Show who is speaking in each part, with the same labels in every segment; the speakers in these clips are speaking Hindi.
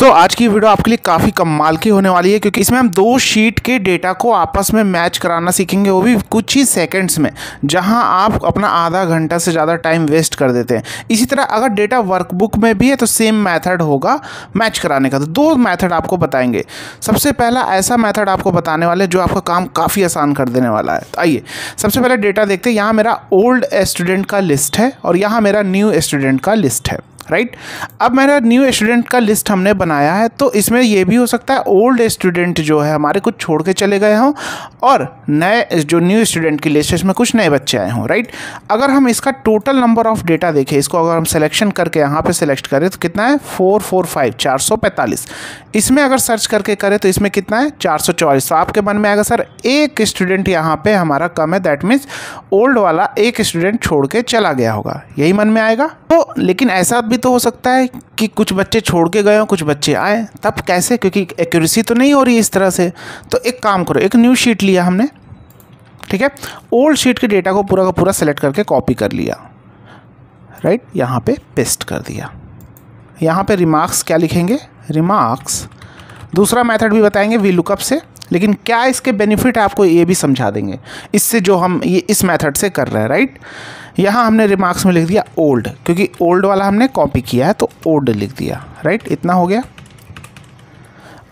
Speaker 1: दोस्तों आज की वीडियो आपके लिए काफ़ी कमाल की होने वाली है क्योंकि इसमें हम दो शीट के डेटा को आपस में मैच कराना सीखेंगे, वो भी कुछ ही सेकंड्स में, जहां आप अपना आधा घंटा से ज़्यादा टाइम वेस्ट कर देते हैं। इसी तरह अगर डेटा वर्कबुक में भी है तो सेम मेथड होगा मैच कराने का। तो दो मेथड आपको बताएंगे। सबसे पहला ऐसा मेथड आपको बताने वाले जो आपका काम काफ़ी आसान कर देने वाला है। तो आइए सबसे पहले डेटा देखते हैं। यहाँ मेरा ओल्ड स्टूडेंट का लिस्ट है और यहाँ मेरा न्यू स्टूडेंट का लिस्ट है, राइट। अब मेरा न्यू स्टूडेंट का लिस्ट हमने बनाया है, तो इसमें ये भी हो सकता है ओल्ड स्टूडेंट जो है हमारे कुछ छोड़ के चले गए हों और नए जो न्यू स्टूडेंट की लिस्ट है इसमें कुछ नए बच्चे आए हों, राइट। अगर हम इसका टोटल नंबर ऑफ डेटा देखें, इसको अगर हम सिलेक्शन करके यहाँ पे सिलेक्ट करें तो कितना है 445 445। इसमें अगर सर्च करके करें तो इसमें कितना है 444। तो आपके मन में आएगा सर एक स्टूडेंट यहाँ पे हमारा कम है, दैट मीन्स ओल्ड वाला एक स्टूडेंट छोड़ के चला गया होगा, यही मन में आएगा। तो लेकिन ऐसा भी तो हो सकता है कि कुछ बच्चे छोड़ के गए हो, कुछ बच्चे आए, तब कैसे? क्योंकि एक्यूरेसी तो नहीं हो रही इस तरह से। तो एक काम करो, एक न्यू शीट लिया हमने, ठीक है। ओल्ड शीट के डेटा को पूरा का पूरा सेलेक्ट करके कॉपी कर लिया, राइट। यहाँ पे पेस्ट कर दिया। यहाँ पे रिमार्क्स क्या लिखेंगे? रिमार्क्स। दूसरा मेथड भी बताएंगे वी लुकअप से, लेकिन क्या इसके बेनिफिट है आपको ये भी समझा देंगे इससे, जो हम ये इस मेथड से कर रहे हैं, राइट। यहाँ हमने रिमार्क्स में लिख दिया ओल्ड, क्योंकि ओल्ड वाला हमने कॉपी किया है तो ओल्ड लिख दिया, राइट। इतना हो गया।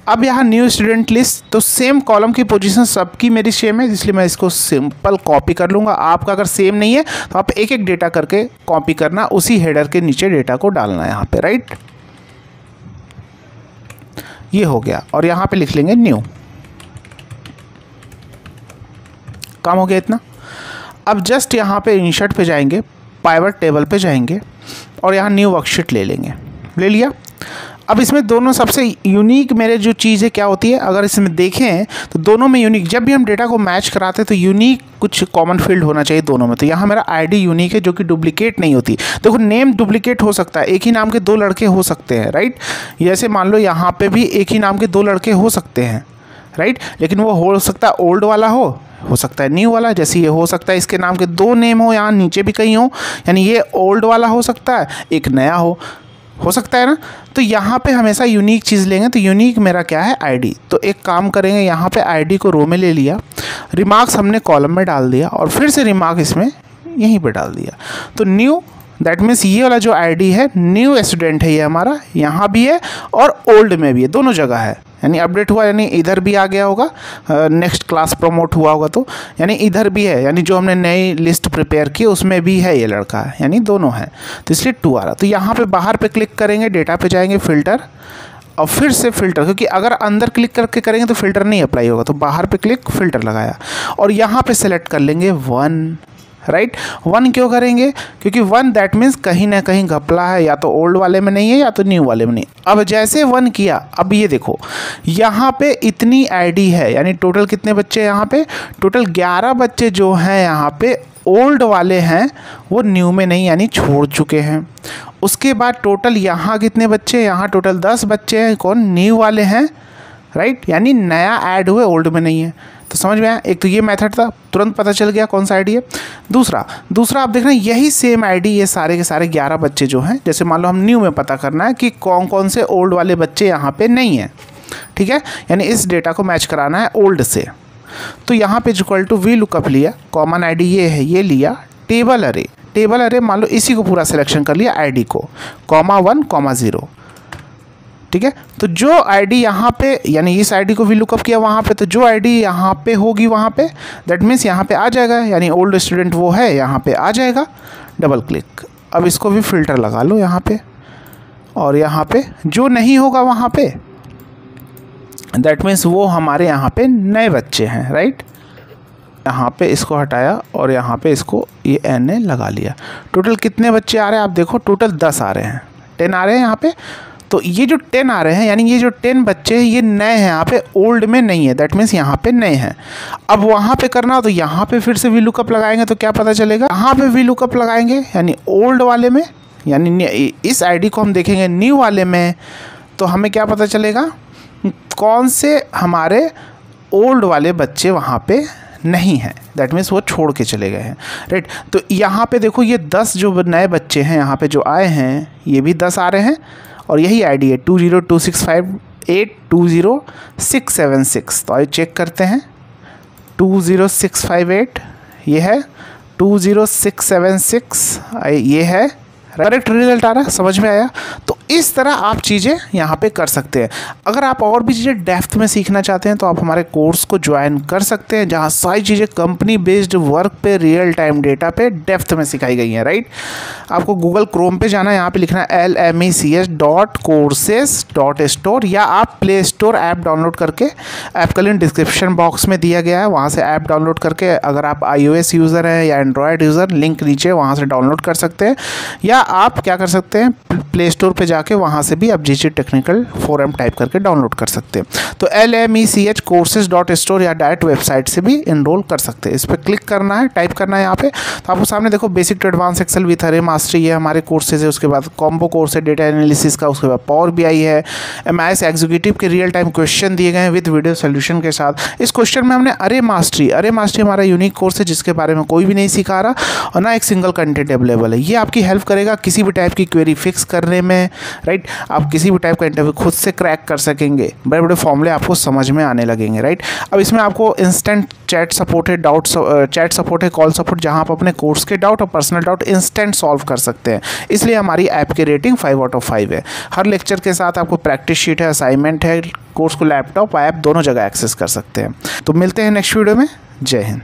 Speaker 1: अब यहाँ न्यू स्टूडेंट लिस्ट, तो सेम कॉलम की पोजीशन सबकी मेरी सेम है, इसलिए मैं इसको सिंपल कॉपी कर लूँगा। आपका अगर सेम नहीं है तो आप एक एक डेटा करके कॉपी करना, उसी हेडर के नीचे डेटा को डालना है यहाँ पे, राइट। ये हो गया और यहाँ पे लिख लेंगे न्यू। काम हो गया इतना। अब जस्ट यहाँ पे इंसर्ट पे जाएंगे, पाइवट टेबल पे जाएंगे और यहाँ न्यू वर्कशीट ले लेंगे। ले लिया। अब इसमें दोनों सबसे यूनिक मेरे जो चीज़ है क्या होती है, अगर इसमें देखें तो दोनों में यूनिक, जब भी हम डेटा को मैच कराते हैं तो यूनिक कुछ कॉमन फील्ड होना चाहिए दोनों में। तो यहाँ मेरा आईडी यूनिक है जो कि डुप्लीकेट नहीं होती। देखो नेम डुप्लीकेट हो सकता है, एक ही नाम के दो लड़के हो सकते हैं, राइट। जैसे मान लो यहाँ पे भी एक ही नाम के दो लड़के हो सकते हैं, राइट। लेकिन वो हो सकता है ओल्ड वाला हो सकता है न्यू वाला। जैसे ये हो सकता है इसके नाम के दो नेम हो, यहाँ नीचे भी कहीं हो, यानी ये ओल्ड वाला हो सकता है, एक नया हो सकता है ना। तो यहाँ पे हमेशा यूनिक चीज़ लेंगे। तो यूनिक मेरा क्या है? आईडी। तो एक काम करेंगे, यहाँ पे आईडी को रो में ले लिया, रिमार्क्स हमने कॉलम में डाल दिया और फिर से रिमार्क इसमें यहीं पे डाल दिया। तो न्यू, दैट मीन्स ये वाला जो आईडी है न्यू स्टूडेंट है, ये हमारा यहाँ भी है और ओल्ड में भी है, दोनों जगह है। यानी अपडेट हुआ, यानी इधर भी आ गया होगा, नेक्स्ट क्लास प्रमोट हुआ होगा तो यानी इधर भी है, यानी जो हमने नई लिस्ट प्रिपेयर की उसमें भी है ये लड़का, यानी दोनों है, तो इसलिए 2 आ रहा। तो यहाँ पे बाहर पे क्लिक करेंगे, डेटा पे जाएंगे, फिल्टर और फिर से फिल्टर, क्योंकि अगर अंदर क्लिक करके करेंगे तो फिल्टर नहीं अप्लाई होगा। तो बाहर पे क्लिक, फिल्टर लगाया और यहाँ पे सेलेक्ट कर लेंगे 1, राइट। 1 क्यों करेंगे? क्योंकि 1 दैट मीन्स कहीं ना कहीं घपला है, या तो ओल्ड वाले में नहीं है या तो न्यू वाले में नहीं। अब जैसे 1 किया, अब ये देखो यहाँ पे इतनी आईडी है, यानी टोटल कितने बच्चे हैं यहाँ पे? टोटल 11 बच्चे जो हैं यहाँ पे ओल्ड वाले हैं, वो न्यू में नहीं, यानी छोड़ चुके हैं। उसके बाद टोटल यहाँ कितने बच्चे? यहाँ टोटल 10 बच्चे हैं, कौन? न्यू वाले हैं, राइट। यानी नया ऐड हुए, ओल्ड में नहीं है। तो समझ में आया? एक तो ये मेथड था, तुरंत पता चल गया कौन सा आईडी है। दूसरा आप देख रहे हैं यही सेम आईडी, ये सारे के सारे 11 बच्चे जो हैं, जैसे मान लो हम न्यू में पता करना है कि कौन कौन से ओल्ड वाले बच्चे यहाँ पे नहीं हैं, ठीक है। यानी इस डेटा को मैच कराना है ओल्ड से। तो यहाँ पे इक्वल टू वी लुकअप लिया, कॉमन आईडी ये है, ये लिया, टेबल अरे मान लो इसी को पूरा सिलेक्शन कर लिया, आईडी को, (1, 0), ठीक है। तो जो आईडी यहाँ पे, यानी इस आईडी को भी लुकअप किया वहाँ पे, तो जो आईडी यहाँ पे होगी वहाँ पे, दैट मीन्स यहाँ पे आ जाएगा, यानी ओल्ड स्टूडेंट वो है, यहाँ पे आ जाएगा। Double click. अब इसको भी फिल्टर लगा लो यहाँ पे, और यहाँ पे जो नहीं होगा वहाँ पे, दैट मीन्स वो हमारे यहाँ पे नए बच्चे हैं, राइट। यहाँ पे इसको हटाया और यहाँ पे इसको ये NA लगा लिया। टोटल कितने बच्चे आ रहे हैं आप देखो, टोटल 10 आ रहे हैं, 10 आ रहे हैं यहाँ पे। तो ये जो 10 आ रहे हैं, यानी ये जो 10 बच्चे हैं ये नए हैं, यहाँ पे ओल्ड में नहीं है, दैट मीन्स यहाँ पे नए हैं। अब वहाँ पे करना हो तो यहाँ पे फिर से वी लुकअप लगाएंगे, तो क्या पता चलेगा? यहाँ पे वी लुकअप लगाएंगे, यानी ओल्ड वाले में, यानी इस आईडी को हम देखेंगे न्यू वाले में, तो हमें क्या पता चलेगा? कौन से हमारे ओल्ड वाले बच्चे वहाँ पे नहीं है, दैट मीन्स वो छोड़ के चले गए हैं, राइट। तो यहाँ पे देखो ये 10 जो नए बच्चे हैं यहाँ पे जो आए हैं, ये भी 10 आ रहे हैं और यही आईडी है 202658206676। तो आइए चेक करते हैं, 20658 ये है, 20676 ये है। करेक्ट रिजल्ट आ रहा है, समझ में आया। तो इस तरह आप चीज़ें यहाँ पे कर सकते हैं। अगर आप और भी चीज़ें डेप्थ में सीखना चाहते हैं तो आप हमारे कोर्स को ज्वाइन कर सकते हैं, जहाँ सारी चीज़ें कंपनी बेस्ड वर्क पे, रियल टाइम डेटा पे डेप्थ में सिखाई गई हैं, राइट। आपको गूगल क्रोम पे जाना है, यहाँ पे लिखना है lmech.courses.store, या आप प्ले स्टोर ऐप डाउनलोड करके, ऐप का लिंक डिस्क्रिप्शन बॉक्स में दिया गया है, वहाँ से ऐप डाउनलोड करके, अगर आप iOS यूज़र हैं या एंड्रॉयड यूज़र, लिंक नीचे वहाँ से डाउनलोड कर सकते हैं। या आप क्या कर सकते हैं, प्ले स्टोर पे जाके वहाँ से भी आप जीजी टेक्निकल फोरम टाइप करके डाउनलोड कर सकते हैं। तो lmech.courses.store या डायरेक्ट वेबसाइट से भी इनरोल कर सकते हैं। इस पर क्लिक करना है, टाइप करना है यहाँ पे, तो आपको सामने देखो basic to advance excel with अरे मास्टरी, ये हमारे कोर्सेज है। उसके बाद कॉम्बो कोर्स है डेटा एनालिसिस का, उसके बाद पावर बीआई है, एमआईएस एग्जीक्यूटिव के रियल टाइम क्वेश्चन दिए गए हैं विद वीडियो सोल्यूशन के साथ। इस क्वेश्चन में हमने अरे मास्टरी हमारा यूनिक कोर्स है जिसके बारे में कोई भी नहीं सिखा रहा और ना एक सिंगल कंटेंट अवेलेबल है। ये आपकी हेल्प करेगा किसी भी टाइप की क्वेरी फिक्स करने में, राइट। आप किसी भी टाइप का इंटरव्यू खुद से क्रैक कर सकेंगे, बड़े बड़े फॉर्मूले आपको समझ में आने लगेंगे, राइट। अब इसमें आपको इंस्टेंट चैट सपोर्ट है, चैट सपोर्ट है, कॉल सपोर्ट, जहां आप अपने कोर्स के डाउट और पर्सनल डाउट इंस्टेंट सॉल्व कर सकते हैं। इसलिए हमारी ऐप की रेटिंग 5/5 है। हर लेक्चर के साथ आपको प्रैक्टिस शीट है, असाइनमेंट है, कोर्स को लैपटॉप ऐप दोनों जगह एक्सेस कर सकते हैं। तो मिलते हैं नेक्स्ट वीडियो में। जय हिंद।